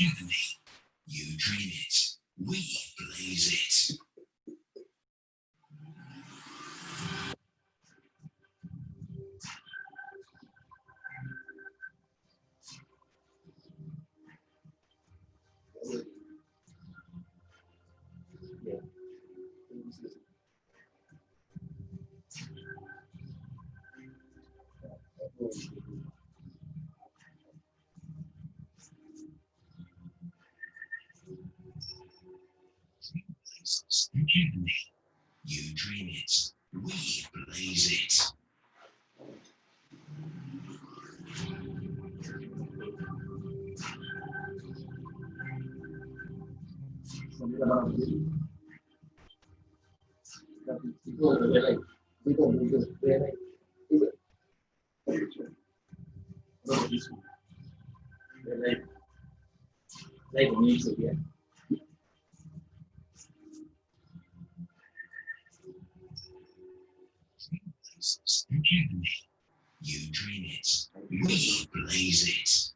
Academy. You dream it, we blaze it. Dreamblazers Academy. You dream it, we blaze it. Đây cũng như sự kiện. Dreamblazers Academy. You dream it, we blaze it.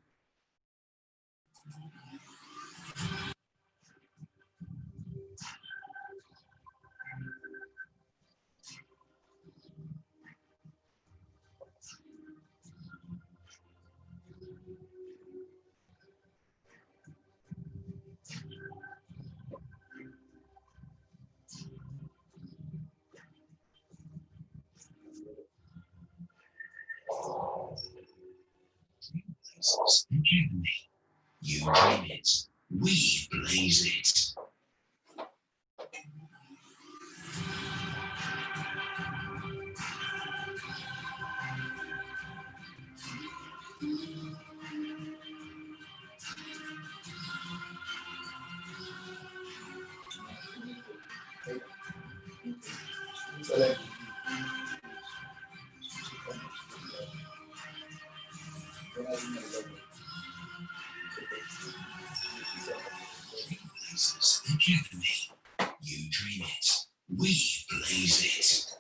Dreamblazers Academy. You dream it, we blaze it. Dreamblazers Academy. You dream it, we blaze it.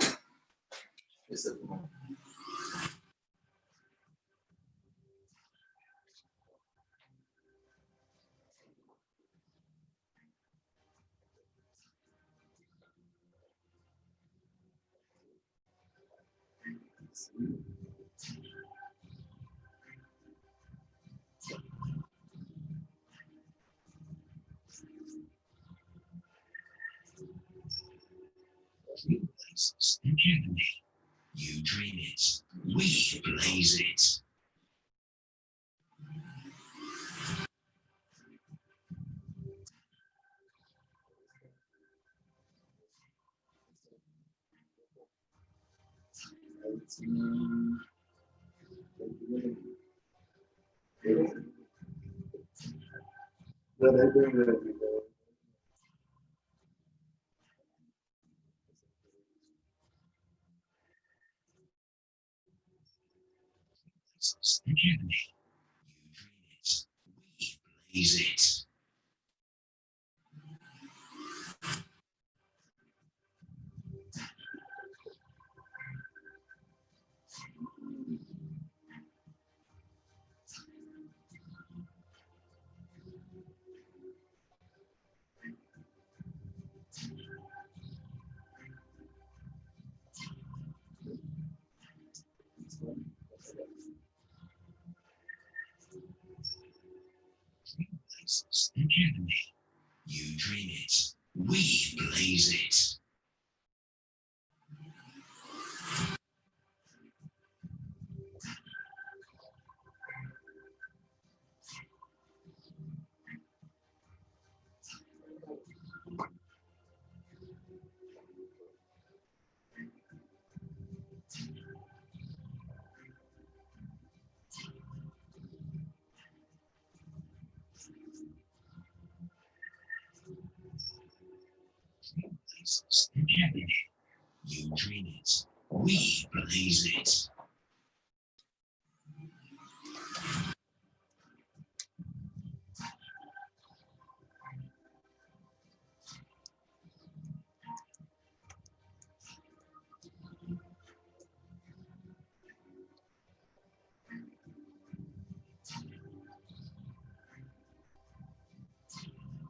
Dreamblazers Academy. You dream it, we blaze it. Dreamblazers Academy. You dream it, we blaze it. Dreamblazers Academy. You dream it, we blaze it. Dreamblazers Academy. You dream it, we blaze it.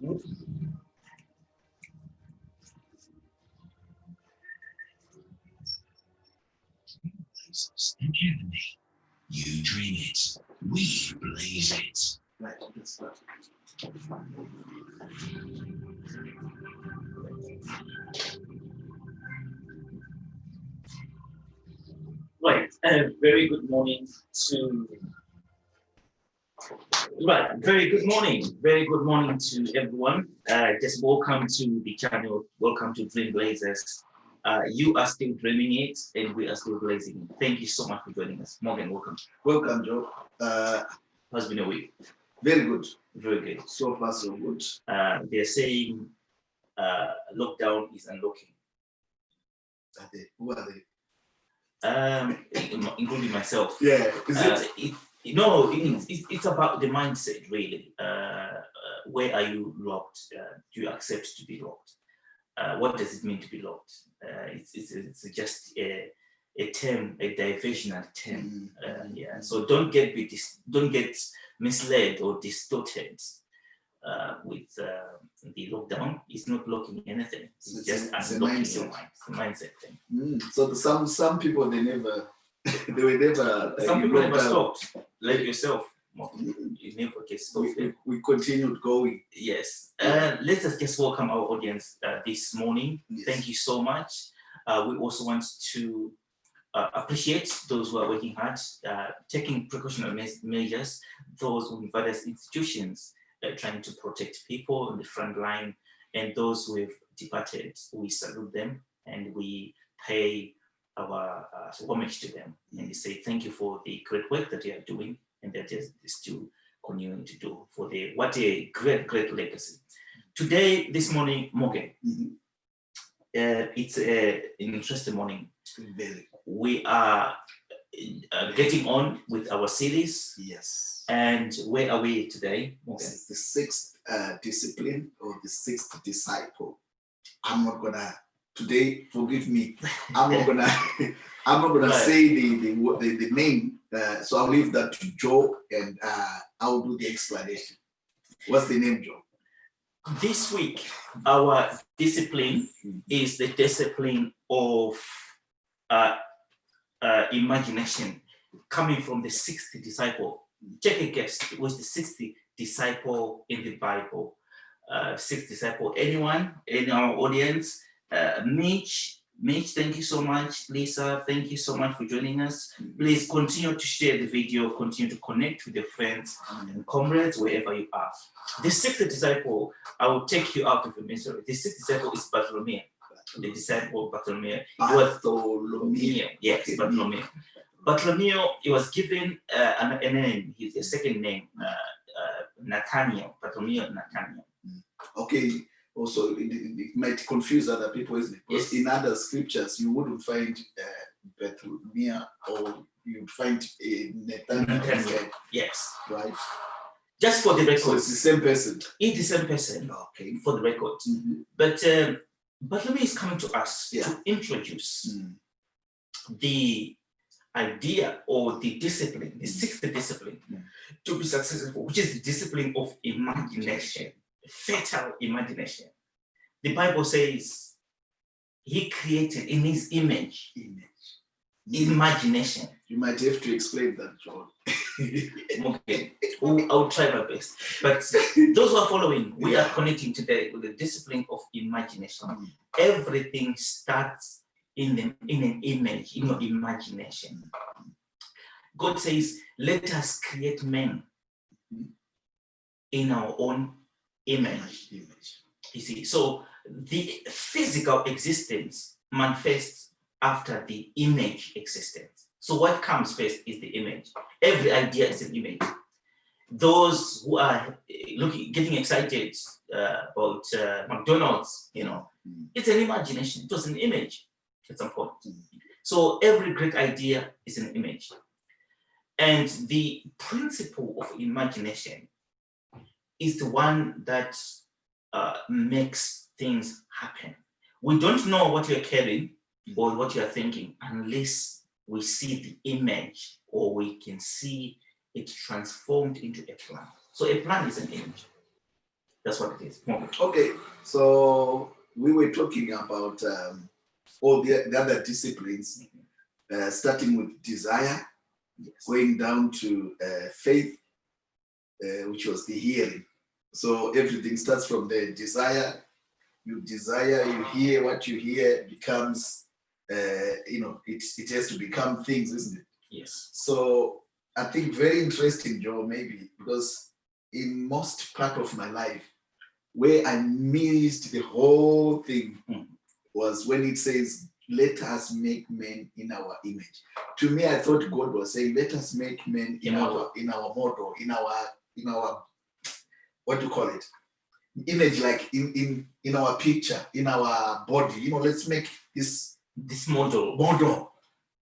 Dreamblazers Academy. You dream it, we blaze it. Right, let's start. Right, very good morning to very good morning to everyone. Just welcome to the channel, welcome to Dreamblazers. You are still dreaming it, and we are still blazing it. Thank you so much for joining us. Morgan, welcome. Welcome, Joe. How's been a week? Very good. Very good. So far, so good. They're saying lockdown is unlocking. Who are they? Including myself. Yeah. Is It's about the mindset, really. Where are you locked? Do you accept to be locked? What does it mean to be locked? It's just a term, a diversional term. Yeah. So don't get misled or distorted with the lockdown. It's not locking anything. It's just unlocking your mind. It's a mindset thing. So some people they never they were never. Some people never stopped, like yourself. You never get stopped. We continued going. Yes. Let's just welcome our audience this morning. Yes. Thank you so much. We also want to appreciate those who are working hard, taking precautionary measures, those in various institutions trying to protect people on the front line, and those who have departed. We salute them and we pay our homage to them, and we say thank you for the great work that they are doing and that they're still continuing to do for what a great legacy. Today, this morning, Morgan, it's an interesting morning. Very. We are getting on with our series. Yes. And where are we today, Morgan? This is the sixth discipline or the sixth disciple. I'm not gonna today. Forgive me. I'm not gonna say the name. So I'll leave that to Joe, and I'll do the explanation. What's the name, Joe? This week, our discipline is the discipline of imagination, coming from the sixth disciple. Take a guess. It was the sixth disciple in the Bible. Sixth disciple. Anyone in our audience? Mitch, thank you so much. Lisa, thank you so much for joining us. Please continue to share the video, continue to connect with your friends and comrades wherever you are. The sixth disciple, I will take you out of the misery. The sixth disciple is Bartholomew. The disciple of Bartholomew. Bartholomew. Yes, Okay. Bartholomew. Bartholomew, he was given a name, his second name, Nathaniel. Bartholomew Nathaniel. Okay. Also, it might confuse other people, isn't it? Because in other scriptures, you wouldn't find Bartholomew, or you'd find Nathaniel. Yes. Right. Just for the record. So it's the same person. It's the same person. Okay. For the record. But Bartholomew is coming to us to introduce the idea or the discipline, the sixth discipline, to be successful, which is the discipline of imagination, fertile imagination. The Bible says he created in his image. Imagination. You might have to explain that, John. Okay, I'll try my best. But those who are following, we are connecting today with the discipline of imagination. Everything starts in an image, in your imagination. God says, let us create men in our own image. You see, so the physical existence manifests after the image existence. So what comes first is the image. Every idea is an image. Those who are getting excited about McDonald's, it's an imagination. It was an image at some point. So every great idea is an image. And the principle of imagination is the one that makes things happen. We don't know what you're carrying or what you're thinking unless we see the image, or we can see it transformed into a plan. So a plan is an image. That's what it is. Okay, so we were talking about all the other disciplines, starting with desire, Yes. going down to faith, which was the hearing. So everything starts from there. Desire, you desire, you hear, what you hear becomes, it has to become things, isn't it? Yes. So I think very interesting, Joe, maybe, because in most part of my life, where I missed the whole thing was when it says, let us make men in our image. To me, I thought God was saying, let us make men in our model, in our what do you call it? Image, like in our picture, in our body. Let's make this model,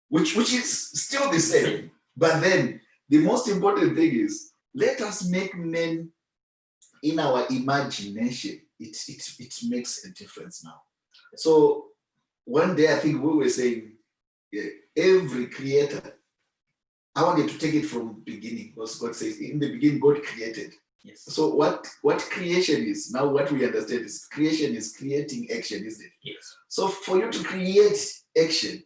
which is still the same. But then the most important thing is, let us make men in our imagination. It makes a difference now. So one day, I think we were saying, every creator, I wanted to take it from the beginning, because God says, in the beginning, God created. Yes. So what creation is, now what we understand is creation is creating action, isn't it? Yes. So for you to create action,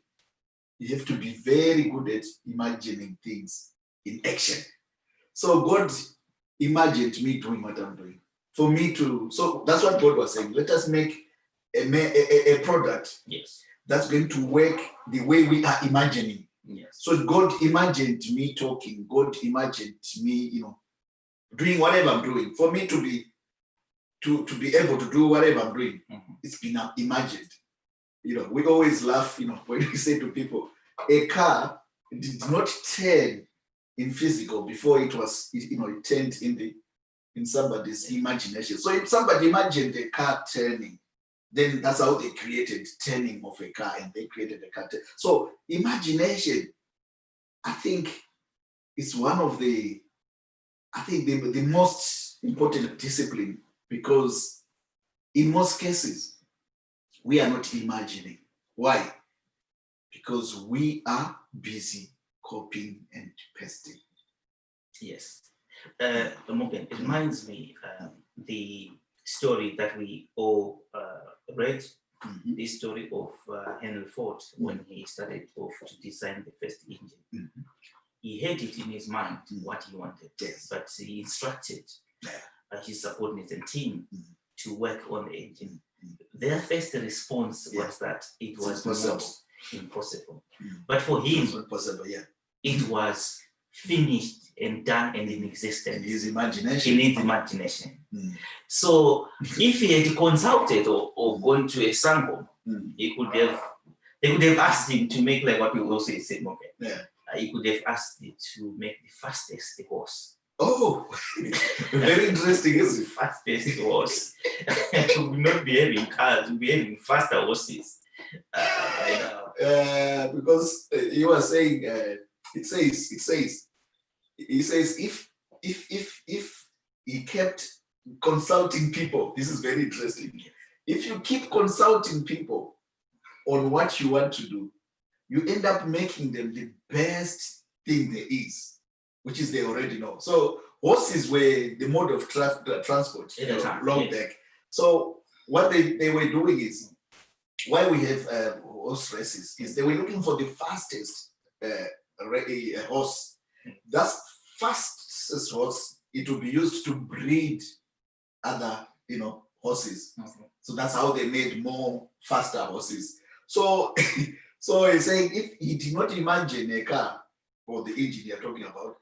you have to be very good at imagining things in action. So God imagined me doing what I'm doing. For me to, so that's what God was saying. Let us make a product, yes, that's going to work the way we are imagining. Yes. So God imagined me talking. God imagined me, doing whatever I'm doing. For me to be able to do whatever I'm doing, it's been imagined. We always laugh, when we say to people, a car did not turn in physical before it turned in somebody's imagination. So if somebody imagined a car turning, then that's how they created turning of a car, and they created a car. So imagination, I think, is one of the most important discipline, because in most cases, we are not imagining. Why? Because we are busy copying and pasting. Yes. Morgan, it reminds me the story that we all read, the story of Henry Ford, when he started off to design the first engine. He had it in his mind what he wanted, yes, but he instructed his subordinates and team to work on the engine. Their first response was that it was not impossible. But for him, it was possible, it was finished and done and in existence. In his imagination. So if he had consulted or gone to a sangam, they could have asked him to make, like what we also said, okay. He could have asked it to make the fastest horse. Oh, very interesting, isn't it? Fastest horse. We will not be having cars, we'll be having faster horses. Because he was saying, it says, if he kept consulting people, this is very interesting. If you keep consulting people on what you want to do, you end up making them the best thing there is, which is they already know. So horses were the mode of transport, long deck. So what they were doing is, why we have horse races, is they were looking for the fastest horse. That fastest horse, it will be used to breed other, horses. So that's how they made more faster horses. So so he's saying, if he did not imagine a car or the engine you're talking about,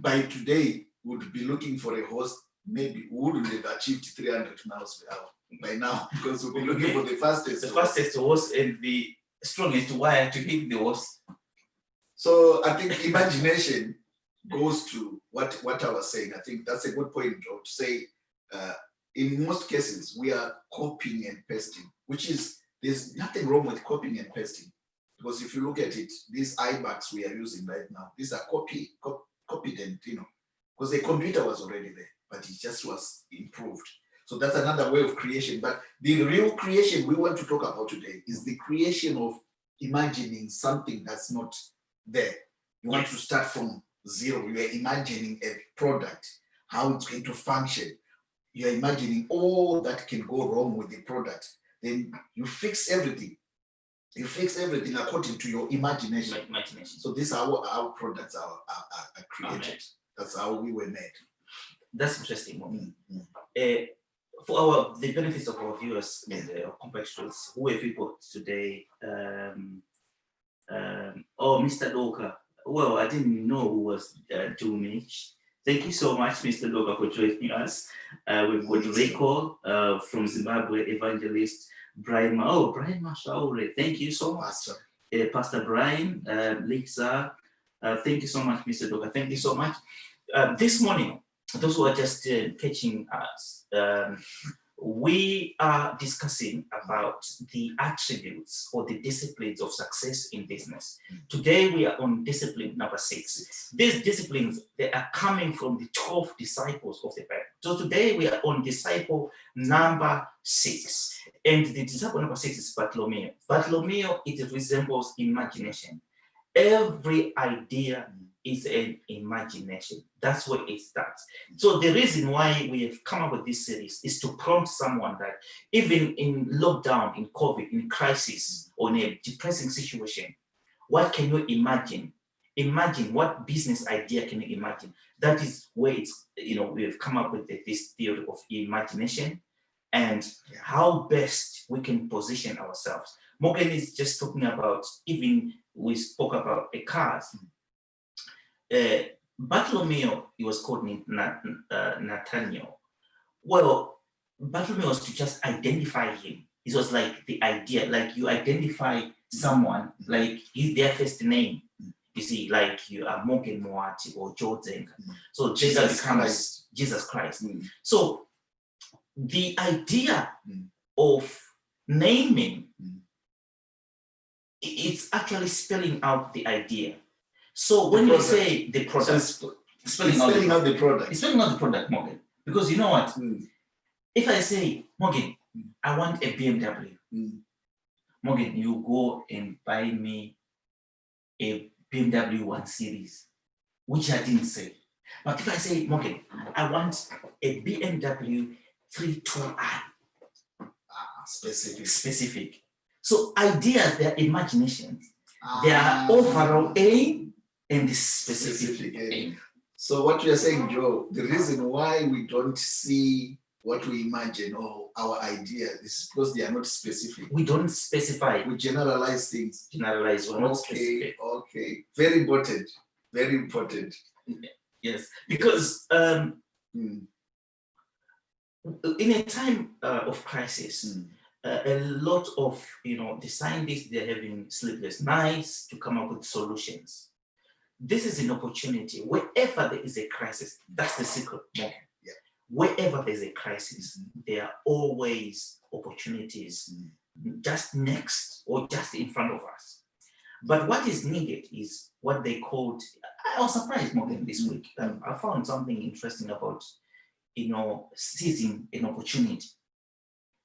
by today would be looking for a horse, maybe wouldn't have achieved 300 miles per hour by now, because we'll be looking for the fastest horse and the strongest wire to hit the horse. So I think imagination goes to what I was saying. I think that's a good point, Joe, to say in most cases we are copying and pasting, which is, there's nothing wrong with copying and pasting, because if you look at it, these iMacs we are using right now, these are copied and, because the computer was already there, but it just was improved. So that's another way of creation. But the real creation we want to talk about today is the creation of imagining something that's not there. You want to start from zero. You are imagining a product, how it's going to function, you're imagining all that can go wrong with the product. Then you fix everything. You fix everything according to your imagination. So this is how our products are created. That's how we were made. That's interesting. Mm-hmm. For the benefits of our viewers and compatriots, who have we got today? Mr. Doka. Well, I didn't know who was doing it. Thank you so much, Mr. Doka, for joining us. We've got Rico from Zimbabwe, Evangelist Brian. Brian Mashaure. Thank you so much. Pastor Brian, Lisa. Thank you so much, Mr. Doka. Thank you so much. This morning, those who are just catching us, we are discussing about the attributes or the disciplines of success in business. Today, we are on discipline number 6. These disciplines, they are coming from the 12 disciples of the Bible. So today, we are on disciple number 6. And the disciple number 6 is Bartholomew. Bartholomew, it resembles imagination. Every idea is an imagination. That's where it starts. So the reason why we have come up with this series is to prompt someone that even in lockdown, in COVID, in crisis, or in a depressing situation, what can you imagine? Imagine what business idea can you imagine? That is where it's, we have come up with this theory of imagination and how best we can position ourselves. Morgan is just talking about, even we spoke about the cars. Bartholomew, he was called Nathaniel. Well, Bartholomew was to just identify him. It was like the idea, like you identify someone, like their first name. You see, like you are Morgan Moati or Jordan. So Jesus becomes Jesus Christ. So the idea of naming, it's actually spelling out the idea. So when you say the product, so spelling out the product. It's spelling out the product, Morgan. Because you know what? If I say, Morgan, I want a BMW. Morgan, you go and buy me a BMW 1 Series, which I didn't say. But if I say, Morgan, I want a BMW 32i. Specific. So ideas, they're imaginations. They are overall aim and the specific aim. So what you're saying, Joe, the reason why we don't see what we imagine or our idea is because they are not specific. We don't specify. We generalize things. We're not specific. Okay. Very important. Very important. Yes, because in a time of crisis, a lot of the scientists, they're having sleepless nights to come up with solutions. This is an opportunity. Wherever there is a crisis, that's the secret, Morgan. Yeah. Wherever there's a crisis, there are always opportunities just next or just in front of us. But what is needed is what they called, I was surprised, Morgan, this week. I found something interesting about, seizing an opportunity.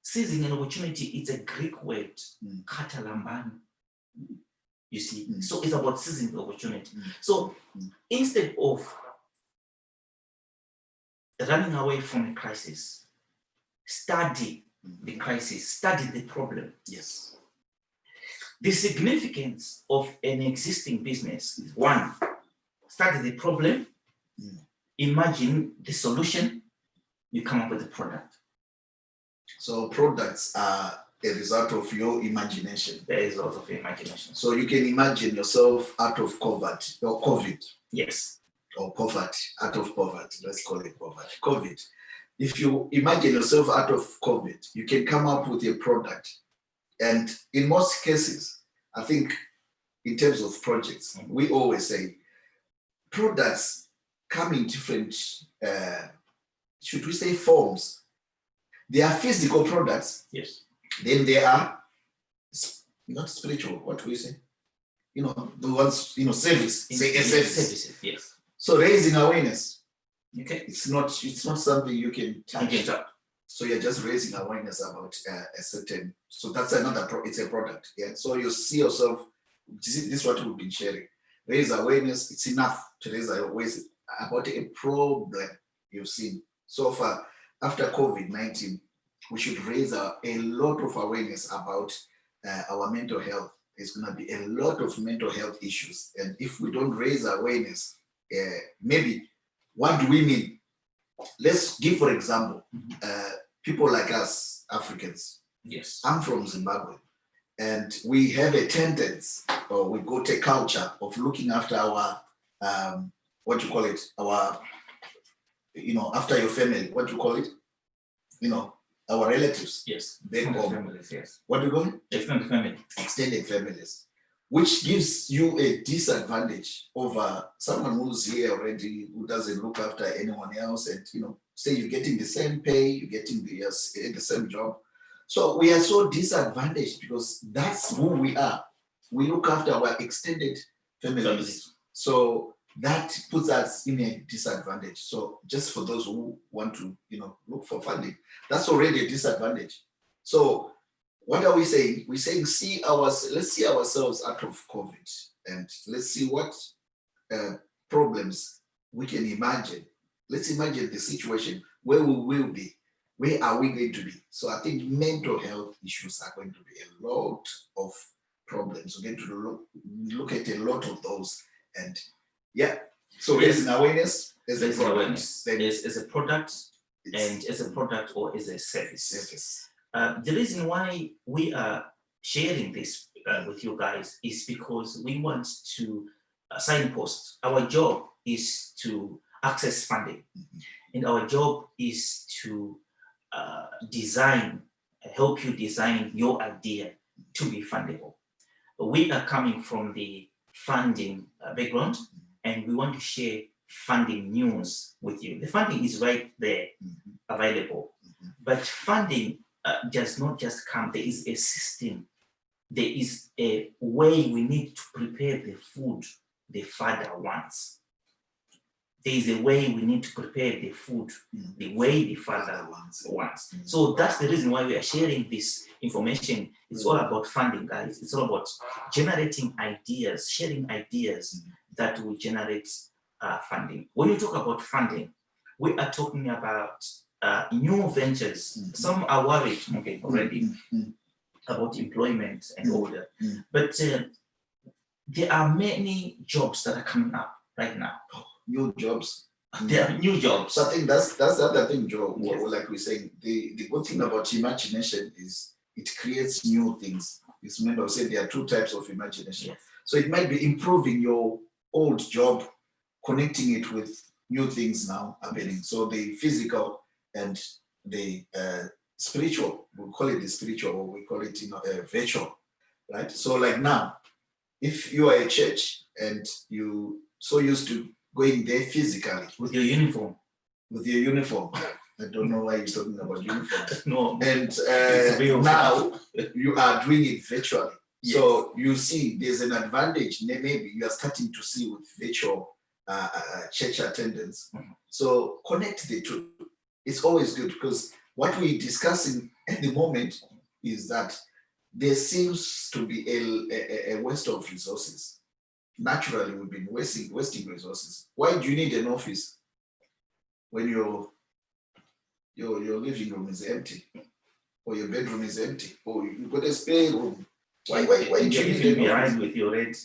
Seizing an opportunity, it's a Greek word, katalambano. You see, so it's about seizing the opportunity. So instead of running away from a crisis, study the crisis, study the problem. Yes. The significance of an existing business is 1, study the problem, imagine the solution, you come up with a product. So products are a result of your imagination. The result of your imagination. So you can imagine yourself out of COVID. Yes. Or poverty, out of poverty. Let's call it poverty. COVID. If you imagine yourself out of COVID, you can come up with a product. And in most cases, I think in terms of projects, we always say products come in different, should we say, forms. They are physical products. Yes. Then they are not spiritual. What do we say? The ones, service. Say services. Yes. So raising awareness. Okay. It's not something you can touch. So you're just raising awareness about a certain. So that's another. It's a product. Yeah. So you see yourself. This is what we've been sharing. Raise awareness. It's enough to raise awareness about a problem you've seen so far. after COVID-19, we should raise a lot of awareness about our mental health. There's going to be a lot of mental health issues. And if we don't raise awareness, maybe what do we mean? Let's give, for example, people like us, Africans. Yes. I'm from Zimbabwe, and we have a tendency, or we got a culture of looking after our, what you call it, our, after your family, what you call it, our relatives. Yes. Back Extended home. families, yes. What do you call it? Extended family. Extended families, which gives you a disadvantage over someone who's here already, who doesn't look after anyone else, and say you're getting the same pay, you're getting the same job. So we are so disadvantaged because that's who we are. We look after our extended families. So that puts us in a disadvantage. So just for those who want to, look for funding, that's already a disadvantage. So what are we saying? We're saying let's see ourselves out of COVID, and let's see what problems we can imagine. Let's imagine the situation where we will be. Where are we going to be? So I think mental health issues are going to be a lot of problems. We're going to look at a lot of those. And so raising awareness as a product. As a product, and as a product or as a service. The reason why we are sharing this with you guys is because we want to signpost. Our job is to access funding, and our job is to help you design your idea to be fundable. We are coming from the funding background, and we want to share funding news with you. The funding is right there, available, but funding does not just come. There is a system. There is a way we need to prepare the food the father wants. There is a way we need to prepare the food the way the father wants. So that's the reason why we are sharing this information. It's all about funding, guys. It's all about generating ideas, sharing ideas that will generate funding. When you talk about funding, we are talking about new ventures. Some are worried already about employment and all that. But there are many jobs that are coming up right now. New jobs. There are new jobs. So I think that's the other thing, Joe. Yes. Like we're saying, the good thing about imagination is it creates new things. It's meant to say there are two types of imagination. Yes. So it might be improving your old job, connecting it with new things now happening. So the physical and the spiritual, we call it the spiritual, or we call it virtual, right? So like now, if you are a church and you so used to going there physically with your uniform. I don't know why you're talking about uniform. No. And now you are doing it virtually. Yes. So you see there's an advantage. Maybe you are starting to see with virtual church attendance. So connect the two. It's always good because what we're discussing at the moment is that there seems to be a waste of resources. Naturally, we've been wasting resources. Why do you need an office when your living room is empty, or your bedroom is empty, or you've got a spare room? Why do you need an office? With your rent?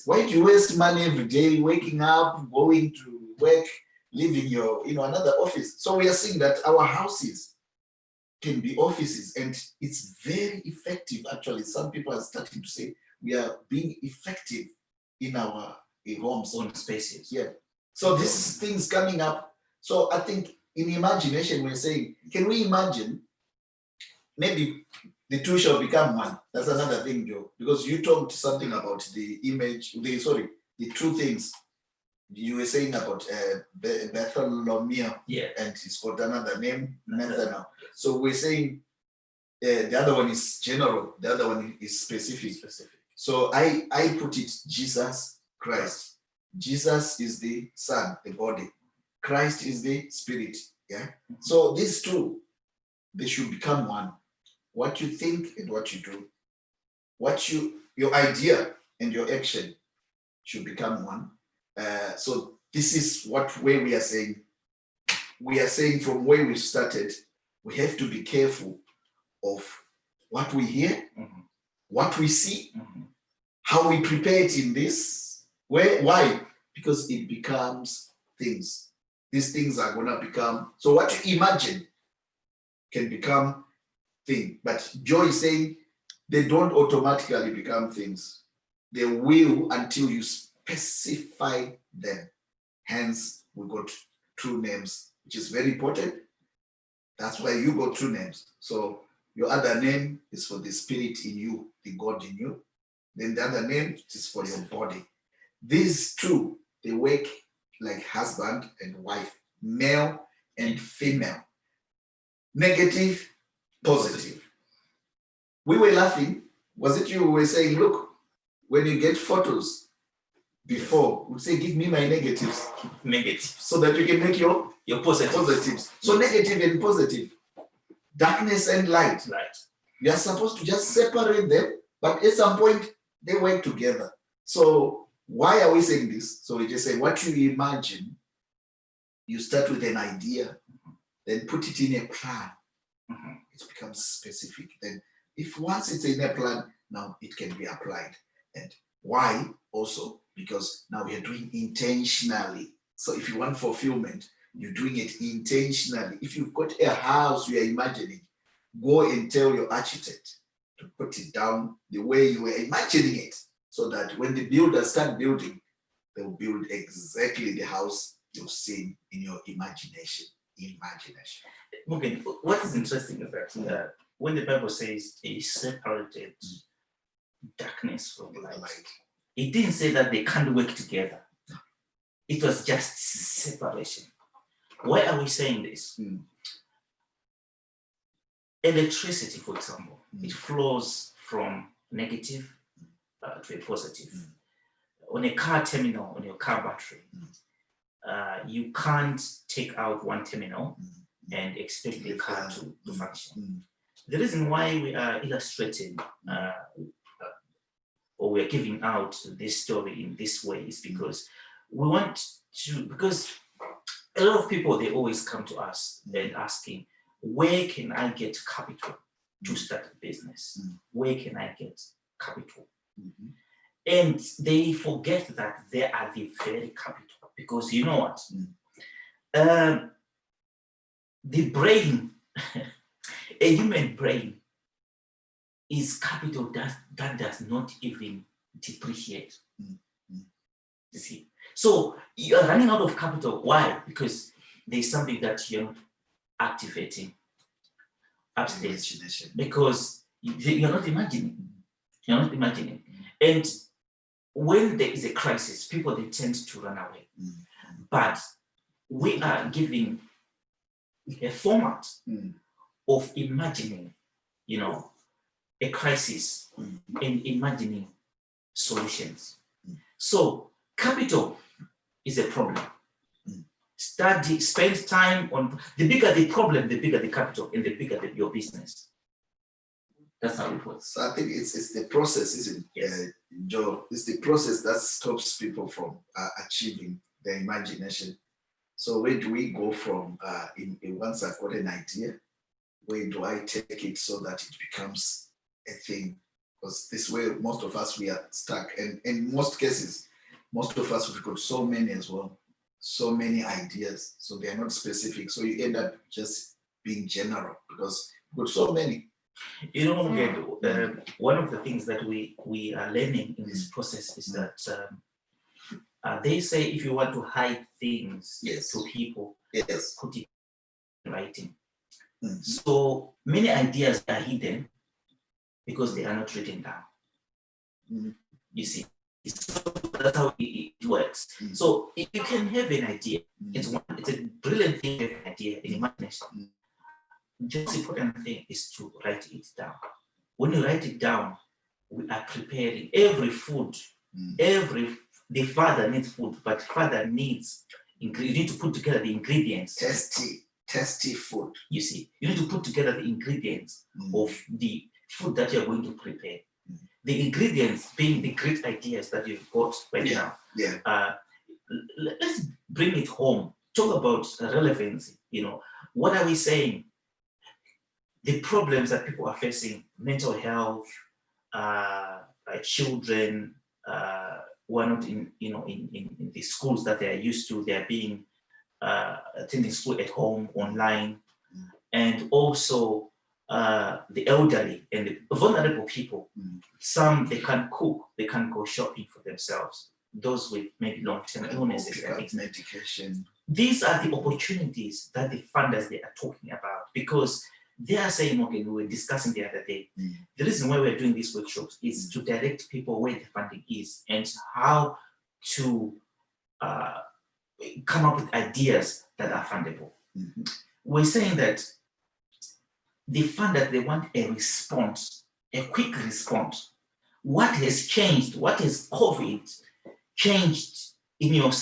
Why do you waste money every day, waking up, going to work, leaving your another office? So we are seeing that our houses can be offices, and it's very effective. Actually, some people are starting to say we are being effective in our homes, own spaces. Yeah. So this is things coming up. So I think in imagination, we're saying, can we imagine maybe the two shall become one? That's another thing, Joe, because you talked something about the image, the two things. You were saying about Bartholomew, and he's got another name, Nathaniel. So we're saying the other one is general, the other one is specific. So I put it Jesus Christ. Jesus is the Son, the body. Christ is the Spirit. Yeah. So these two, they should become one. What you think and what you do, your idea and your action should become one. So this is what way we are saying we are saying from where we started, we have to be careful of what we hear, what we see, how we prepare it in this. Why? Because it becomes things. These things are going to become, so what you imagine can become thing. But Joy is saying they don't automatically become things. They will until you specify them. Hence, we got true names, which is very important. That's why you got true names. So your other name is for the spirit in you, the God in you. Then the other name is for your body. These two, they work like husband and wife, male and female. Negative, positive. We were laughing. Was it you who were saying, look, when you get photos before, we'd say, give me my negatives. Negative. So that you can make your positives. So negative and positive. Darkness and light. Right. You are supposed to just separate them, but at some point, they work together. So why are we saying this? So we just say, what you imagine, you start with an idea, then put it in a plan. It becomes specific. Then if once it's in a plan, now it can be applied. And why? Also, because now we are doing intentionally. So if you want fulfillment, you're doing it intentionally. If you've got a house you are imagining, go and tell your architect to put it down the way you were imagining it, so that when the builders start building, they'll build exactly the house you've seen in your imagination. Okay, what is interesting is that when the Bible says it separated darkness from light, it didn't say that they can't work together. It was just separation. Why are we saying this? Electricity, for example, it flows from negative to a positive. On a car terminal, on your car battery, you can't take out one terminal and expect the car to function. The reason why we are illustrating or we're giving out this story in this way is because we want to, because a lot of people, they always come to us and asking, where can I get capital to start a business? Where can I get capital? And they forget that they are the very capital, because you know what? The brain, a human brain, is capital that does not even depreciate. You see? So you're running out of capital. Why? Because there's something that you're not activating upstairs. Because you're not imagining. You're not imagining. And when there is a crisis, people, they tend to run away. But we are giving a format of imagining, a crisis and imagining solutions. So capital is a problem. Spend time on, the bigger the problem, the bigger the capital, and the bigger your business. That's how it works. So I think it's the process, isn't it, yes. Joe? It's the process that stops people from achieving their imagination. So where do we go from, once I've got an idea, where do I take it so that it becomes a thing? Because this way, most of us, we are stuck. And in most cases, most of us, we've got so many as well, so many ideas. So they are not specific. So you end up just being general because we've got so many. One of the things that we are learning in this process is that they say if you want to hide things to people, put it in writing. So many ideas are hidden because they are not written down. You see, so that's how it works. So if you can have an idea, it's a brilliant thing to have an idea in imagination. Just important thing is to write it down. When you write it down, we are preparing every food. The father needs food, but father needs you need to put together the ingredients. Tasty food. You see, you need to put together the ingredients of the food that you're going to prepare. The ingredients being the great ideas that you've got right now. Let's bring it home talk about relevancy, what are we saying? The problems that people are facing, mental health, like children who are not in the schools that they are used to, they are being attending school at home, online, and also the elderly and the vulnerable people. Some, they can't cook, they can't go shopping for themselves. Those with maybe long-term illnesses and things. Medication. These are the opportunities that the funders they are talking about, because they are saying, okay, we were discussing the other day, the reason why we're doing these workshops is to direct people where the funding is and how to come up with ideas that are fundable. We're saying that the funders, they want a response, a quick response. What has changed? What has COVID changed in your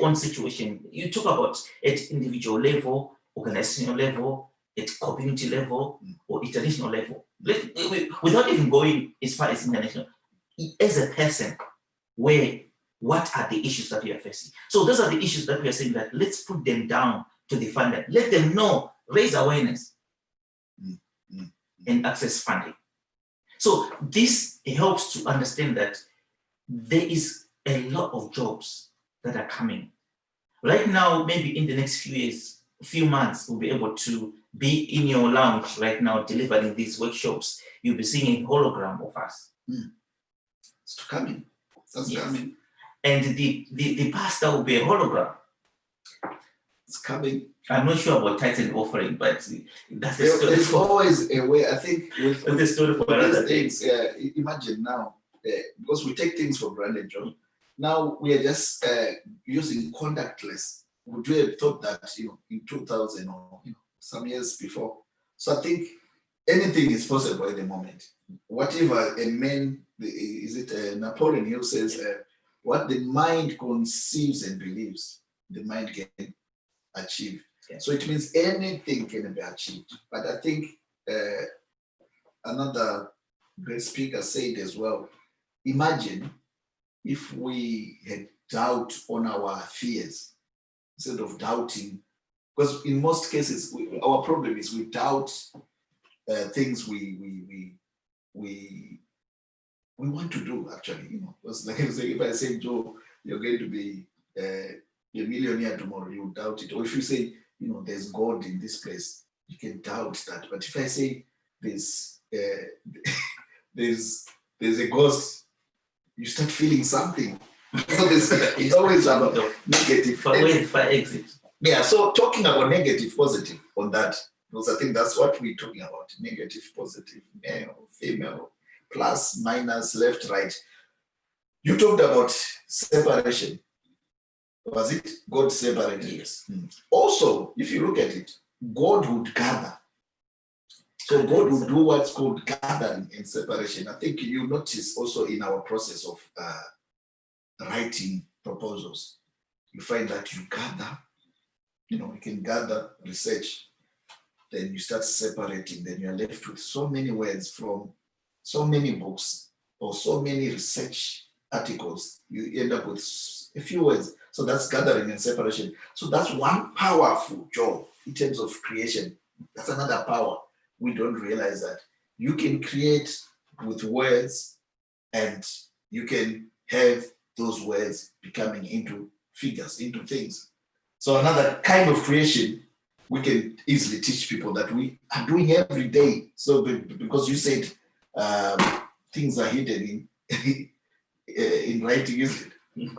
own situation? You talk about at individual level, organizational level, at community level, or international level. Without even going as far as international, as a person, what are the issues that you are facing? So those are the issues that we are saying that let's put them down to the funder. Let them know, raise awareness, and access funding. So this helps to understand that there is a lot of jobs that are coming. Right now, maybe in the next few months, we'll be able to be in your lounge right now delivering these workshops. You'll be seeing a hologram of us. It's coming. That's coming. And the pastor will be a hologram. It's coming. I'm not sure about tithe and offering, but that's the story. There's always a way. I think with the story for other things. Imagine now, because we take things for granted, John. Now we are just using contactless. Would you have thought that in 2000 or some years before? So I think anything is possible at the moment. Whatever a man, is it Napoleon Hill says, what the mind conceives and believes, the mind can achieve. So it means anything can be achieved. But I think another great speaker said as well, imagine if we had doubt on our fears instead of doubting, because in most cases our problem is we doubt things we want to do, actually. Because like if I say, Joe, you're going to be a millionaire tomorrow, you doubt it. Or if you say, there's God in this place, you can doubt that. But if I say there's a ghost, you start feeling something. So it's always about negative. For exit. Yeah, so talking about negative, positive on that, because I think that's what we're talking about. Negative, positive, male, female, plus, minus, left, right. You talked about separation. Was it? God separated. Yes. Also, if you look at it, God would gather. So God would do what's called gathering and separation. I think you notice also in our process of writing proposals, you find that you gather, you can gather, research, then you start separating, then you're left with so many words from so many books or so many research articles, you end up with a few words. So that's gathering and separation. So that's one powerful job in terms of creation. That's another power. We don't realize that you can create with words and you can have those words becoming into figures, into things. So another kind of creation we can easily teach people that we are doing every day. So because you said things are hidden in writing, isn't it?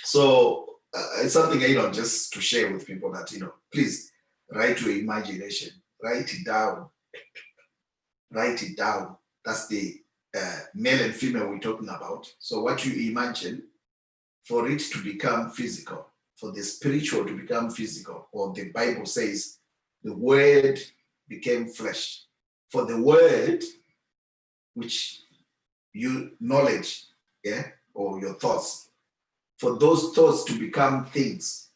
So it's something, just to share with people that, please write your imagination, write it down. Write it down. That's the male and female we're talking about. So what you imagine, for it to become physical, for the spiritual to become physical, or the Bible says the word became flesh. For the word, which you knowledge, or your thoughts, for those thoughts to become things,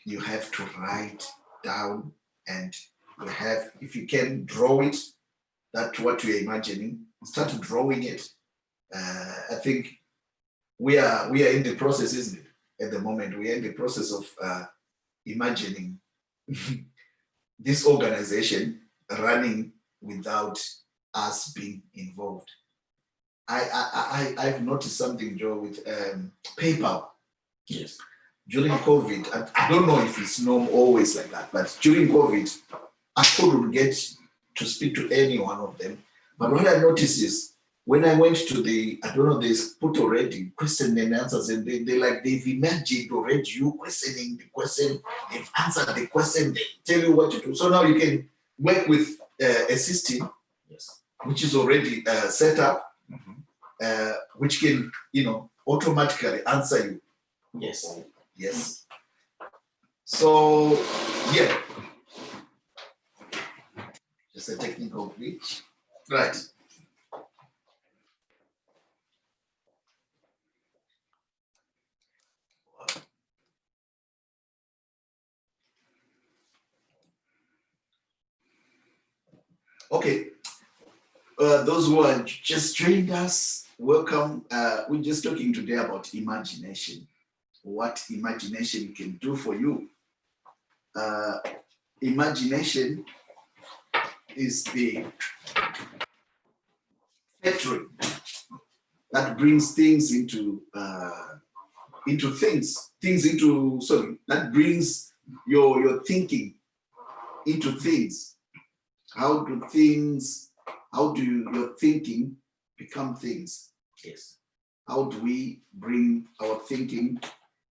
you have to write down, and you have, if you can draw it, that's what you're imagining, start drawing it. I think we are in the process, isn't it? At the moment, we are in the process of imagining this organization running without us being involved. I've noticed something, Joe, with PayPal. Yes. During COVID, I don't know if it's always like that, but during COVID, I couldn't get to speak to any one of them. But what I noticed is when I went to I don't know, they put already question and answers, and they've imagined already you questioning the question, they've answered the question, they tell you what to do. So now you can work with a system, yes, which is already set up, which can, automatically answer you. Yes. Yes. So, yeah. Just a technical glitch. Right. Okay. Those who are just joined us, welcome. We're just talking today about imagination. What imagination can do for you. Imagination is the factory that brings things into that brings your thinking into things. How do your thinking become things? Yes. How do we bring our thinking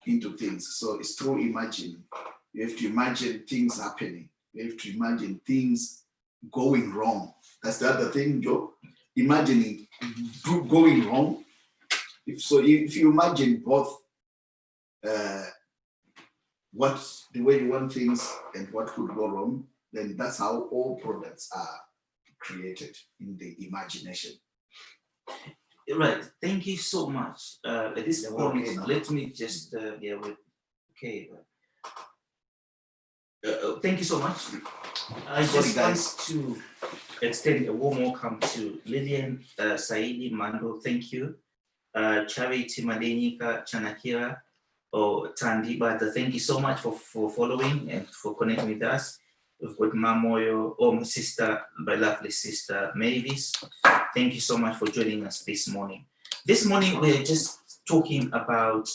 into things? So it's through imagining. You have to imagine things happening. You have to imagine things going wrong. That's the other thing, Joe. Imagining going wrong. If you imagine both the way you want things and what could go wrong, then that's how all products are created, in the imagination. Right. Thank you so much. At this point, okay, no? let me just thank you so much. I just want to extend a warm welcome to Lillian, Saidi, Mando. Thank you. Charity Madenika, Chanakira, or Tandibata. Thank you so much for following and for connecting with us. We've got Mamoyo, my sister, my lovely sister Mavis. Thank you so much for joining us this morning. This morning, we're just talking about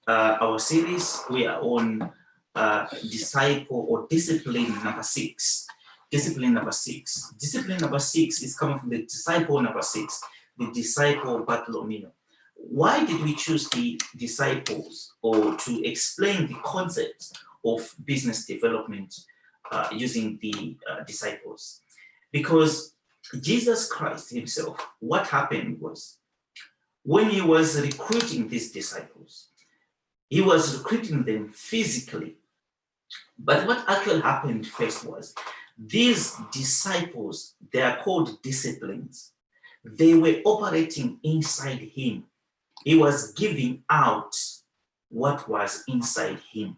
our series. We are on disciple or discipline number 6. Discipline number 6. Discipline number 6 is coming from the disciple number 6, the disciple Bartholomew. Why did we choose the disciples, or to explain the concept of business development using the disciples? Because Jesus Christ himself, what happened was, when he was recruiting these disciples, he was recruiting them physically. But what actually happened first was, these disciples, they are called disciplines. They were operating inside him. He was giving out what was inside him.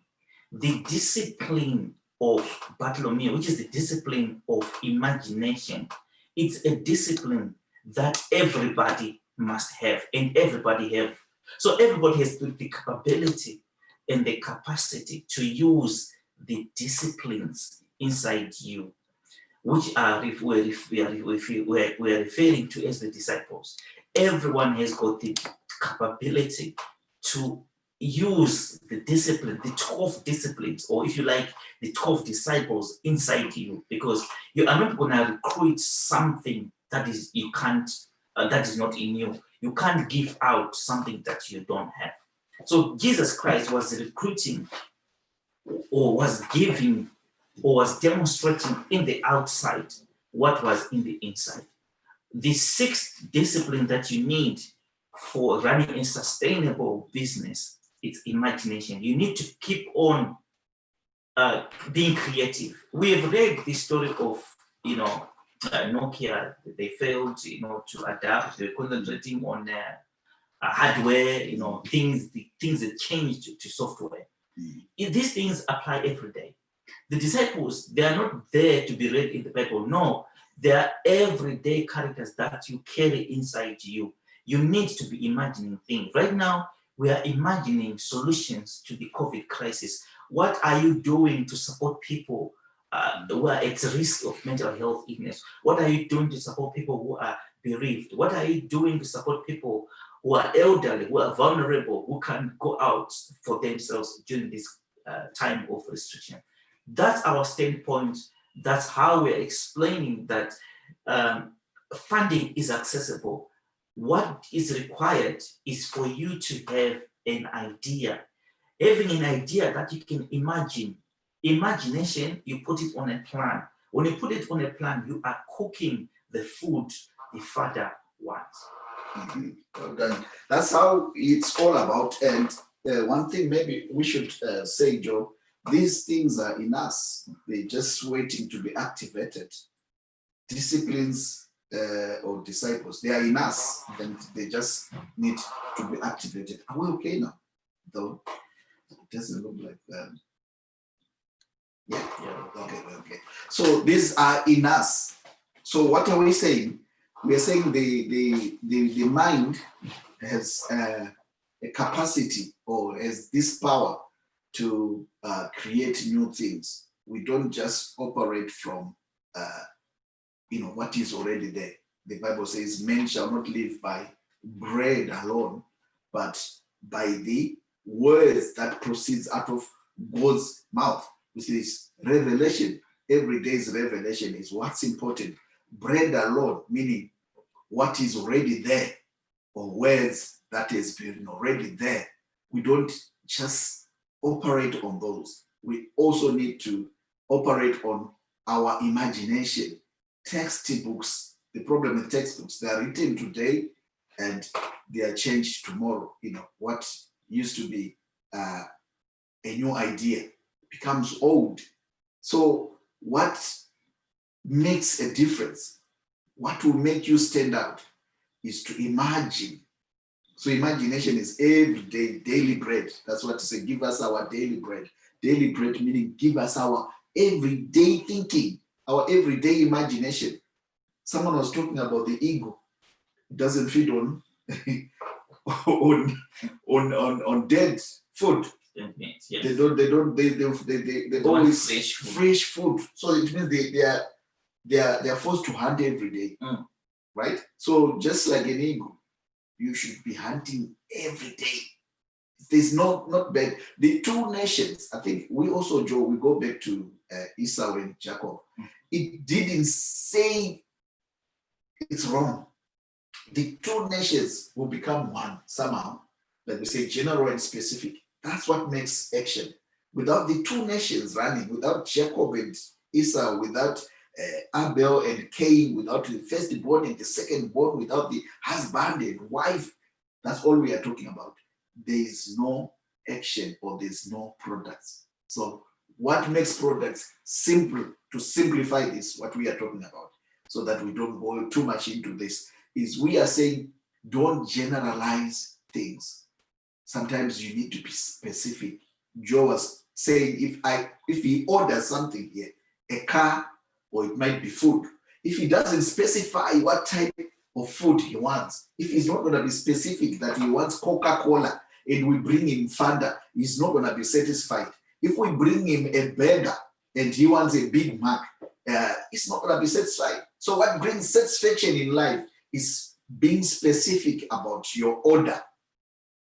The discipline of Bartholomew, which is the discipline of imagination, it's a discipline that everybody must have, and everybody have. So everybody has the capability and the capacity to use the disciplines inside you, which are we're referring to as the disciples. Everyone has got the capability to use the discipline, the 12 disciplines, or if you like, the 12 disciples inside you, because you are not going to recruit something that is that is not in you. You can't give out something that you don't have. So Jesus Christ was recruiting, or was giving, or was demonstrating in the outside what was in the inside. The 6th discipline that you need for running a sustainable business, it's imagination. You need to keep on being creative. We have read the story of, Nokia. They failed, to adapt. They were concentrating on hardware, things that changed to software. These things apply every day. The disciples, they are not there to be read in the Bible. No, they are everyday characters that you carry inside you. You need to be imagining things. Right now, we are imagining solutions to the COVID crisis. What are you doing to support people who are at risk of mental health illness? What are you doing to support people who are bereaved? What are you doing to support people who are elderly, who are vulnerable, who can't go out for themselves during this time of restriction? That's our standpoint. That's how we're explaining that funding is accessible. What is required is for you to have an idea. Having an idea that you can imagine. Imagination, you put it on a plan. When you put it on a plan, you are cooking the food the Father wants. Well done. That's how it's all about. And one thing maybe we should say, Joe, these things are in us. They're just waiting to be activated. Disciplines or disciples, they are in us, and they just need to be activated. Are we okay now? Though it doesn't look like that. Yeah. Okay. So these are in us. So what are we saying? We are saying the mind has a capacity or has this power to create new things. We don't just operate from what is already there. The Bible says, "Men shall not live by bread alone, but by the words that proceeds out of God's mouth," which is revelation. Every day's revelation is what's important. Bread alone, meaning what is already there, or words that has been already there. We don't just operate on those. We also need to operate on our imagination. Textbooks, the problem with textbooks, they are written today and they are changed tomorrow. What used to be a new idea becomes old. So what makes a difference, what will make you stand out, is to imagine. So imagination is everyday, daily bread. That's what to say, give us our daily bread. Daily bread meaning give us our everyday thinking, our everyday imagination. Someone was talking about the ego. It doesn't feed on on dead food. Yes. They always fresh food. So it means they are forced to hunt every day. Right? So just like an ego, you should be hunting every day. There's not bad. The two nations, I think we also, Joe, we go back to Esau and Jacob. It didn't say it's wrong. The two nations will become one somehow. Like we say, general and specific. That's what makes action. Without the two nations running, without Jacob and Esau, without Abel and Cain, without the firstborn and the secondborn, without the husband and wife, that's all we are talking about. There is no action or there's no products. So what makes products simple, to simplify this, what we are talking about, so that we don't go too much into this, is we are saying don't generalize things. Sometimes you need to be specific. Joe was saying if he orders something here, a car, or it might be food, if he doesn't specify what type of food he wants, if he's not going to be specific that he wants Coca-Cola and we bring him Fanta, he's not going to be satisfied. If we bring him a burger and he wants a Big Mac, he's not going to be satisfied. So what brings satisfaction in life is being specific about your order.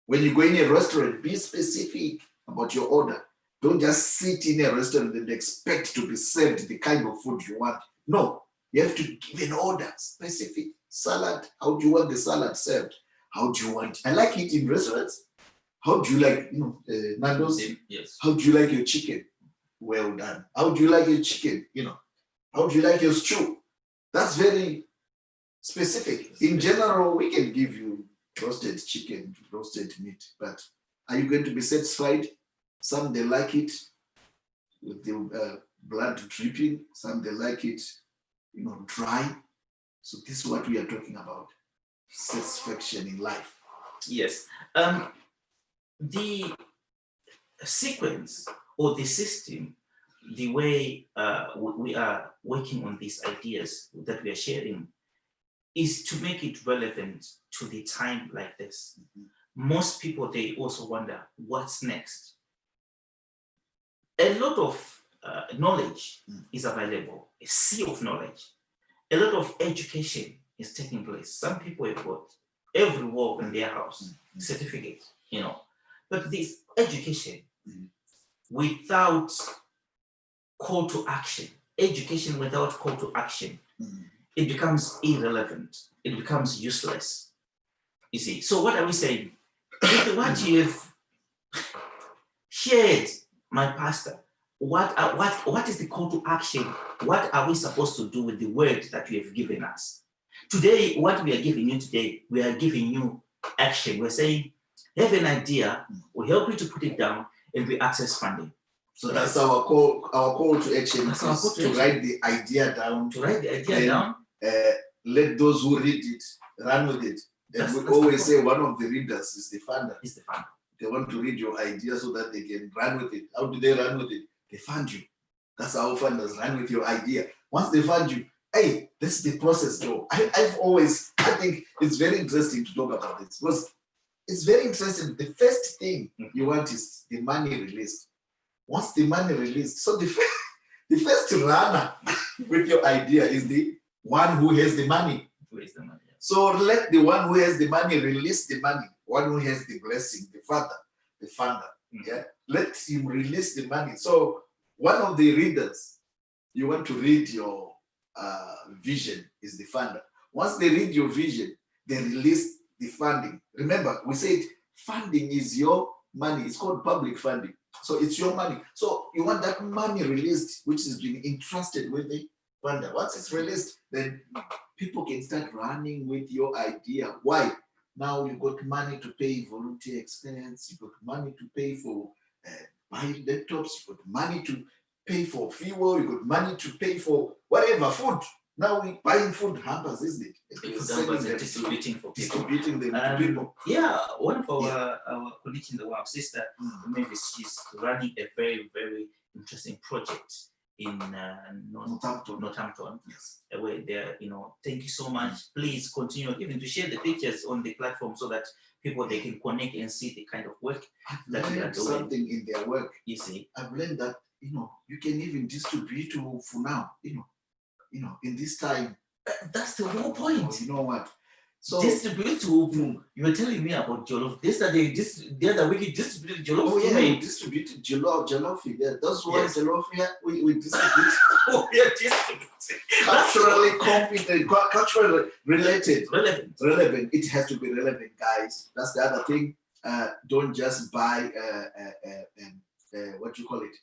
When you go in a restaurant, be specific about your order. Don't just sit in a restaurant and expect to be served the kind of food you want. No, you have to give an order, specific. Salad, how do you want the salad served? How do you want? I like it in restaurants. How do you like, Nando's? Yes. How do you like your chicken? Well done. How do you like your chicken? How do you like your stew? That's very specific. In general, we can give you roasted chicken, roasted meat, but are you going to be satisfied? Some they like it with the blood dripping. Some they like it, dry. So this is what we are talking about: satisfaction in life. Yes. The sequence or the system, the way we are working on these ideas that we are sharing, is to make it relevant to the time like this. Most people, they also wonder what's next. a lot of knowledge is available, a sea of knowledge. A lot of education is taking place. Some people have got every work in their house, certificate, But this education without call to action, education without call to action, it becomes irrelevant. It becomes useless. You see. So what are we saying? With what you have shared, my pastor, what is the call to action? What are we supposed to do with the word that you have given us? Today, what we are giving you today, we are giving you action. We're saying, have an idea, we help you to put it down, and we access funding. So that's our call to action. That's our call to action. Write the idea down. To write the idea down. Let those who read it run with it. And we always say one of the readers is the funder. Is the funder. They want to read your idea so that they can run with it. How do they run with it? They fund you. That's how funders run with your idea. Once they fund you, hey, this is the process, Joe. I think it's very interesting to talk about this because it's very interesting. The first thing you want is the money released. Once the money released, so the first runner with your idea is the one who has the money. So let the one who has the money release the money. One who has the blessing, the father, the funder. Yeah, let him release the money. So one of the readers, you want to read your vision is the funder. Once they read your vision, they release the funding. Remember, we said funding is your money. It's called public funding. So it's your money. So you want that money released, which is being entrusted with the funder. Once it's released, then people can start running with your idea. Why? Now you got money to pay volunteer expense. You got money to pay for buying laptops. You got money to pay for fuel. You got money to pay for whatever food. Now we buying food hampers, isn't it? Distributing for people. Distributing them to people. Yeah, one of our colleagues in the work, sister Mavis, she's running a very, very interesting project in Northampton. Yes. Where they're, thank you so much. Please continue even to share the pictures on the platform so that people they can connect and see the kind of work that we are doing. Something in their work. You see, I've learned that you can even distribute to for now. In this time. That's the whole point. You know what? So distribute to you were telling me about jollof. The other week you distributed jollof. Oh yeah, we distributed jollof. Yeah, that's what jollof. Yeah, we distribute. Oh, we are distributing. Culturally competent, culturally related, relevant. It has to be relevant, guys. That's the other thing. Don't just buy what you call it,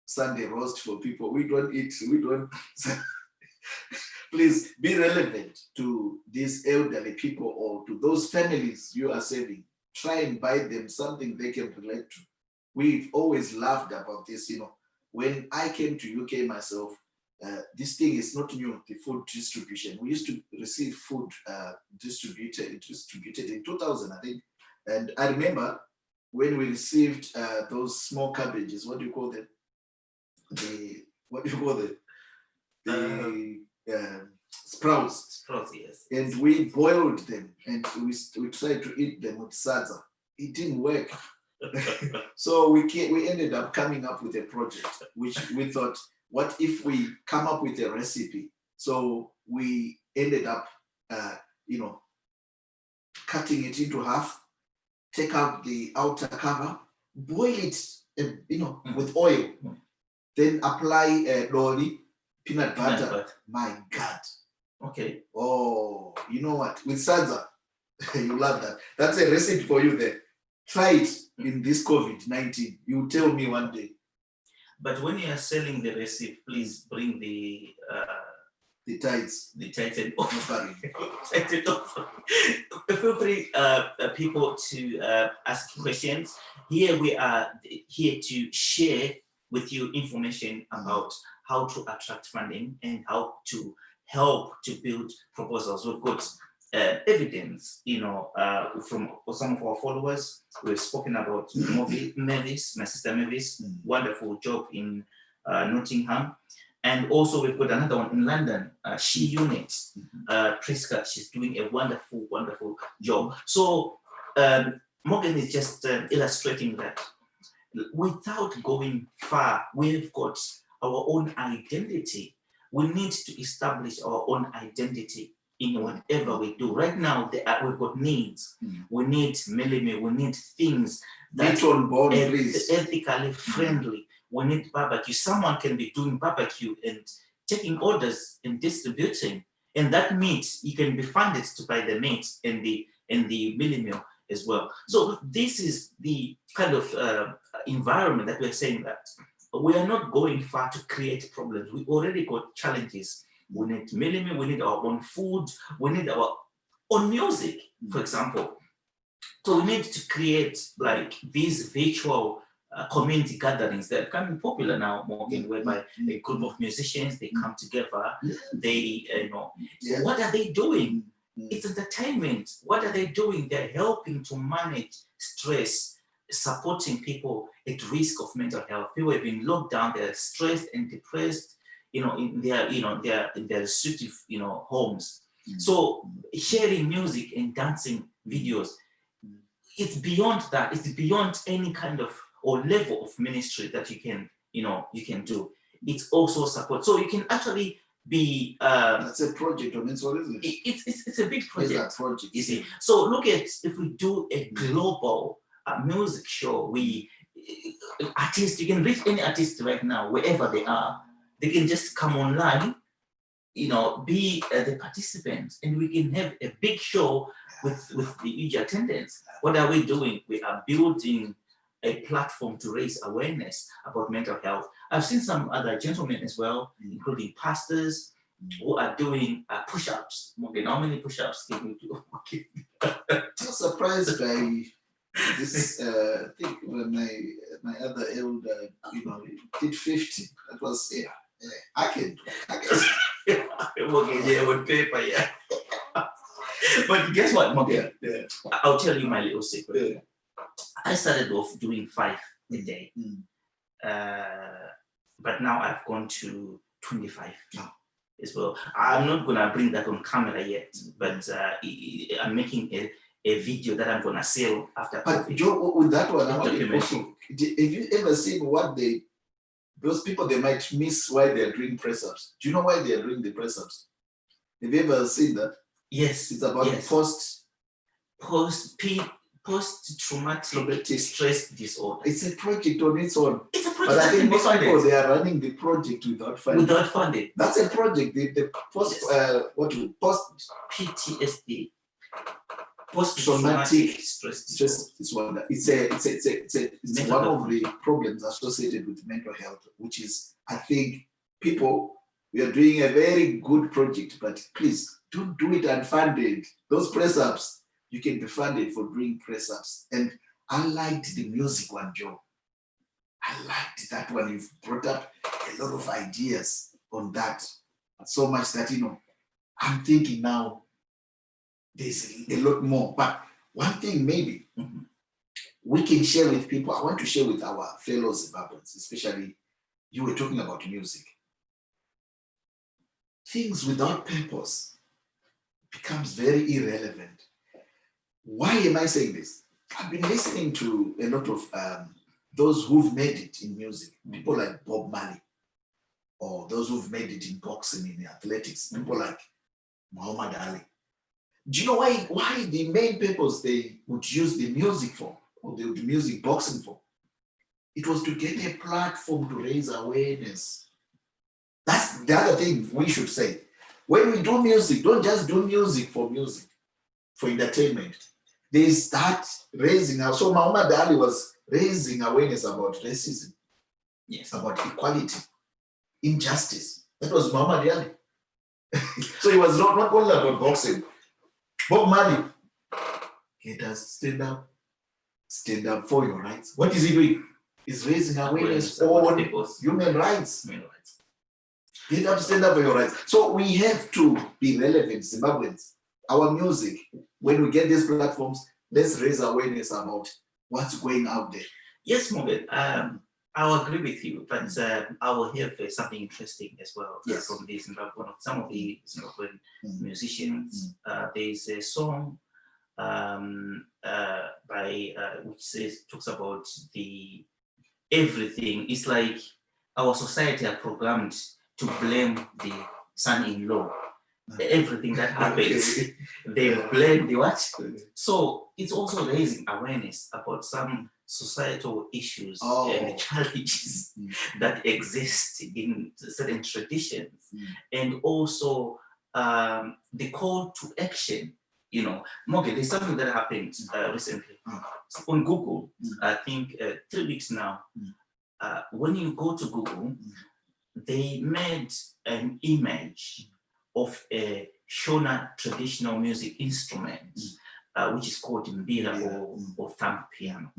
Sunday roast for people. We don't eat. We don't. Please be relevant to these elderly people or to those families you are serving. Try and buy them something they can relate to. We've always laughed about this. When I came to UK myself, this thing is not new, the food distribution. We used to receive food distributed in 2000, I think. And I remember when we received those small cabbages, what do you call them? Sprouts. Sprouts, yes. And we boiled them and we tried to eat them with sadza. It didn't work. So we ended up coming up with a project, which we thought, what if we come up with a recipe? So we ended up, cutting it into half, take out the outer cover, boil it, with oil, then apply lolly, peanut butter. My God. Okay. Oh, you know what? With salsa, you love that. That's a recipe for you there. Try it in this COVID-19. You tell me one day. But when you are selling the recipe, please bring the tithes. The tithes and offering. Feel free, people, to ask questions. Here we are here to share with you information about how to attract funding and how to help to build proposals. We've got evidence, from some of our followers. We've spoken about Mavis, my sister Mavis, wonderful job in Nottingham. And also we've got another one in London, She Unit, Priska. She's doing a wonderful, wonderful job. So Morgan is just illustrating that without going far, we've got our own identity. We need to establish our own identity in whatever we do. Right now, we've got needs. We need millimie, we need things that are ethically friendly. We need barbecue. Someone can be doing barbecue and taking orders and distributing. And that meat, you can be funded to buy the meat and the millimie as well. So this is the kind of environment that we're saying that we are not going far to create problems. We already got challenges. We need millimie, we need our own food, we need our own music, for example. So we need to create like these virtual community gatherings that are becoming popular now, Morgan, whereby a group of musicians, they come together, they, what are they doing? It's entertainment. What are they doing? They're helping to manage stress, supporting people at risk of mental health. People have been locked down, they're stressed and depressed, in their restrictive, homes. So sharing music and dancing videos, it's beyond that. It's beyond any kind of or level of ministry that you can do. It's also support. So you can actually be. That's a project on its own, isn't it? It's a big project. It's a project. You see. So look at if we do a global music show. Artists, you can reach any artist right now wherever they are. They can just come online, be the participants, and we can have a big show with the huge attendance. What are we doing? We are building a platform to raise awareness about mental health. I've seen some other gentlemen as well, including pastors, who are doing push-ups. Morgan, how many push-ups can you do? I'm surprised by this. I think when my other elder, did 50. That was I can. Okay, yeah, with paper, yeah. But guess what, Morgan? I'll tell you my little secret. I started off doing 5 a day, but now I've gone to 25 as well. I'm not gonna bring that on camera yet, but I'm making a video that I'm gonna sell after. But Joe, with that one, have you ever seen what those people they might miss why they're doing press-ups? Do you know why they're doing the press-ups? Have you ever seen that? Yes. It's about post-traumatic stress disorder. It's a project on its own. It's a project. But I think most people they are running the project without funding. Without funding. That's a project. The post PTSD. Post-traumatic stress disorder. It's one of the problems associated with mental health, which is, I think, people, we are doing a very good project, but please don't do it unfunded. Those press-ups, you can be funded for doing press-ups. And I liked the music one, Joe. I liked that one. You've brought up a lot of ideas on that. So much that, I'm thinking now, there's a lot more. But one thing maybe we can share with people, I want to share with our fellow Zimbabweans, especially you were talking about music. Things without purpose becomes very irrelevant. Why am I saying this? I've been listening to a lot of those who've made it in music, people like Bob Marley, or those who've made it in boxing, in athletics, people like Muhammad Ali. Do you know why the main purpose they would use the music for, or the music boxing for? It was to get a platform to raise awareness. That's the other thing we should say. When we do music, don't just do music, for entertainment. They start raising. So Muhammad Ali was raising awareness about racism, about equality, injustice. That was Muhammad Ali. So it was not only about boxing. Bob Marley, he does stand up for your rights. What is he doing? He's raising awareness on human rights. Get up, stand up for your rights. So we have to be relevant, Zimbabweans. Our music, when we get these platforms, let's raise awareness about what's going out there. Yes, Morgan. I'll agree with you, but I will have something interesting as well from this. Some of the Zimbabwean musicians. There's a song by which talks about the everything. It's like our society are programmed to blame the son-in-law. Everything that happens, Okay. they blame the what? So it's also raising awareness about some societal issues and challenges that exist in certain traditions, and also the call to action. Morgan, there's something that happened recently on Google. I think 3 weeks now. When you go to Google, they made an image of a Shona traditional music instrument, which is called mbira or thumb piano.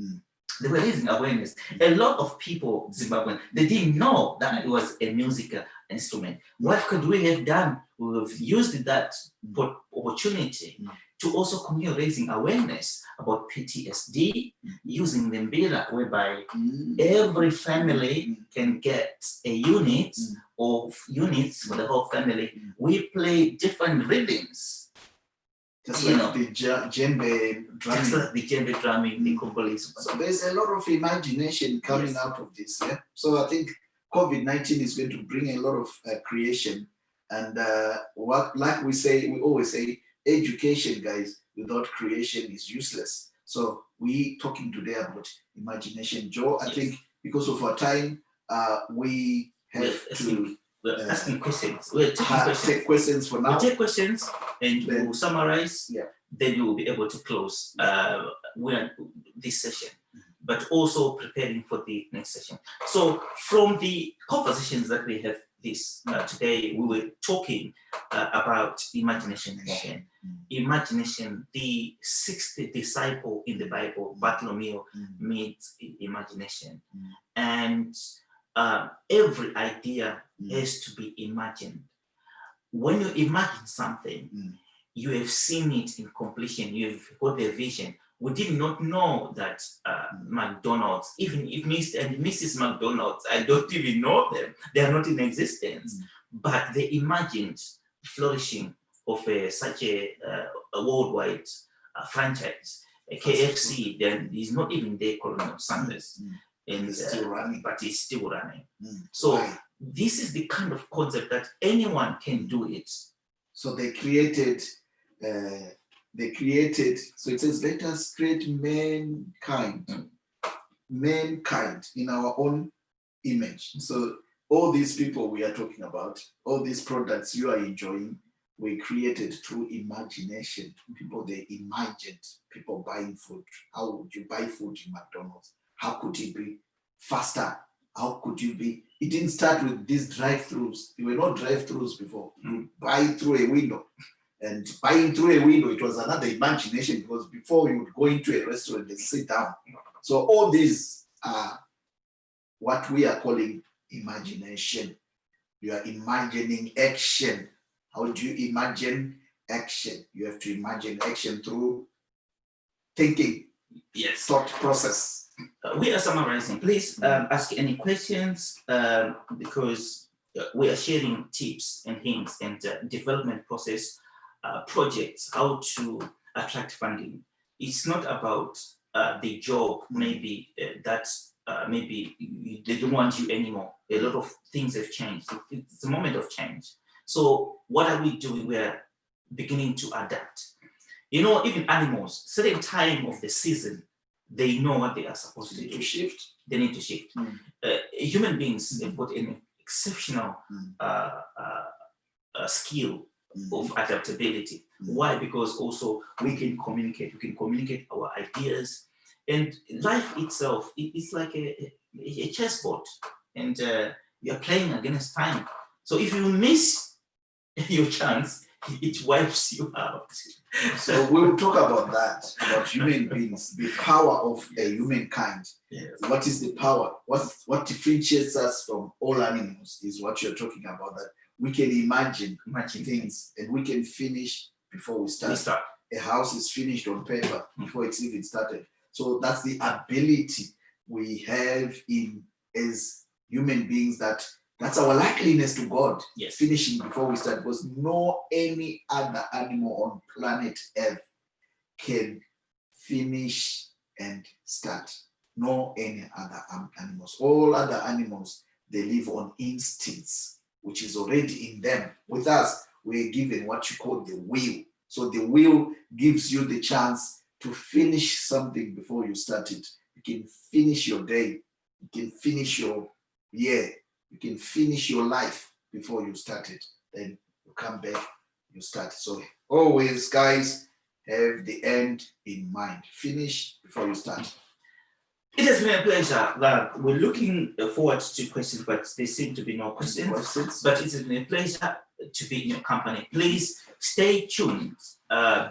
They were raising awareness. A lot of people, Zimbabwean, they didn't know that it was a musical instrument. What could we have done? We have used that opportunity to also continue raising awareness about PTSD, using the mbira, whereby every family can get a unit of units for the whole family. We play different rhythms. Just like the djembe drumming. Just like the djembe drumming, the Congolese. So there's a lot of imagination coming out of this. Yeah. So I think COVID-19 is going to bring a lot of creation. And like we always say, education, guys, without creation is useless. So we talking today about imagination. Joe, I think because of our time, we have we're asking questions. We're taking questions. Take questions for now. We'll take questions and we'll summarize. Yeah. Then we will be able to close this session, but also preparing for the next session. So from the conversations that we have today, we were talking about imagination. Imagination, the sixth disciple in the Bible, Bartholomew, meets imagination. And every idea has to be imagined. When you imagine something, you have seen it in completion, you've got the vision. We did not know that McDonald's, even if Mr. and Mrs. McDonald's, I don't even know them, they are not in existence, but they imagined flourishing of such a worldwide franchise. A KFC, then is not even there, Colonel Sanders. And it's still running. But it's still running. So this is the kind of concept that anyone can do it. So they created, so it says, let us create mankind in our own image. So all these people we are talking about, all these products you are enjoying, we created through imagination. People, they imagined people buying food. How would you buy food in McDonald's? How could it be faster? How could you be? It didn't start with these drive-thrus. There were no drive-thrus before. You buy through a window. And buying through a window, it was another imagination, because before you would go into a restaurant and sit down. So all these are what we are calling imagination. You are imagining action. How do you imagine action? You have to imagine action through thinking. Yes. Thought process. We are summarizing. Please ask any questions because we are sharing tips and hints and development process projects, how to attract funding. It's not about the job, maybe maybe they don't want you anymore. A lot of things have changed. It's a moment of change. So what are we doing? We're beginning to adapt. Even animals, certain time of the season, they know what they are supposed to do. Shift. They need to shift. Human beings have got an exceptional skill of adaptability. Why? Because also we can communicate our ideas, and life itself is like a chessboard, and you're playing against time. So if you miss your chance, it wipes you out. So we'll talk about that, about human beings, the power of humankind. Yes. What is the power? What differentiates us from all animals is what you're talking about, that we can imagine things and we can finish before we start. A house is finished on paper before it's even started. So that's the ability we have as human beings, that's our likeliness to God. Yes. Finishing before we start, because no any other animal on planet Earth can finish and start. nor any other animals. All other animals, they live on instincts, which is already in them. With us, we're given what you call the will. So the will gives you the chance to finish something before you start it. You can finish your day. You can finish your year. You can finish your life before you start it. Then you come back, you start. So always, guys, have the end in mind. Finish before you start. It has been a pleasure. We're looking forward to questions, but there seem to be no questions. But it has been a pleasure to be in your company. Please stay tuned.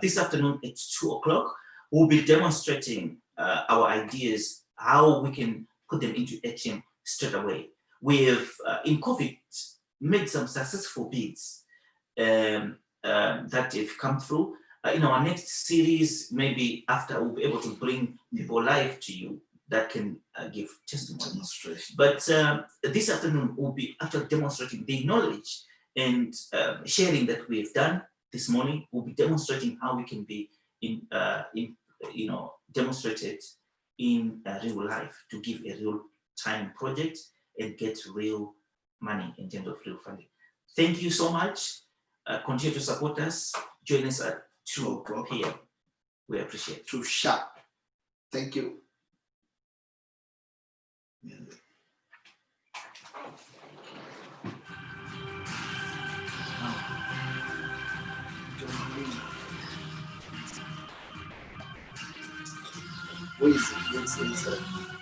This afternoon at 2 o'clock, we'll be demonstrating our ideas, how we can put them into action straight away. We have, in COVID, made some successful bids that have come through. In our next series, maybe after, we'll be able to bring people live to you that can give testimony. But this afternoon, we'll be actually demonstrating the knowledge and sharing that we have done this morning. We'll be demonstrating how we can be demonstrated in real life to give a real time project and get real money in terms of real funding. Thank you so much. Continue to support us. Join us at 2 o'clock p.m. We appreciate it. 2 sharp. Thank you. Where is it?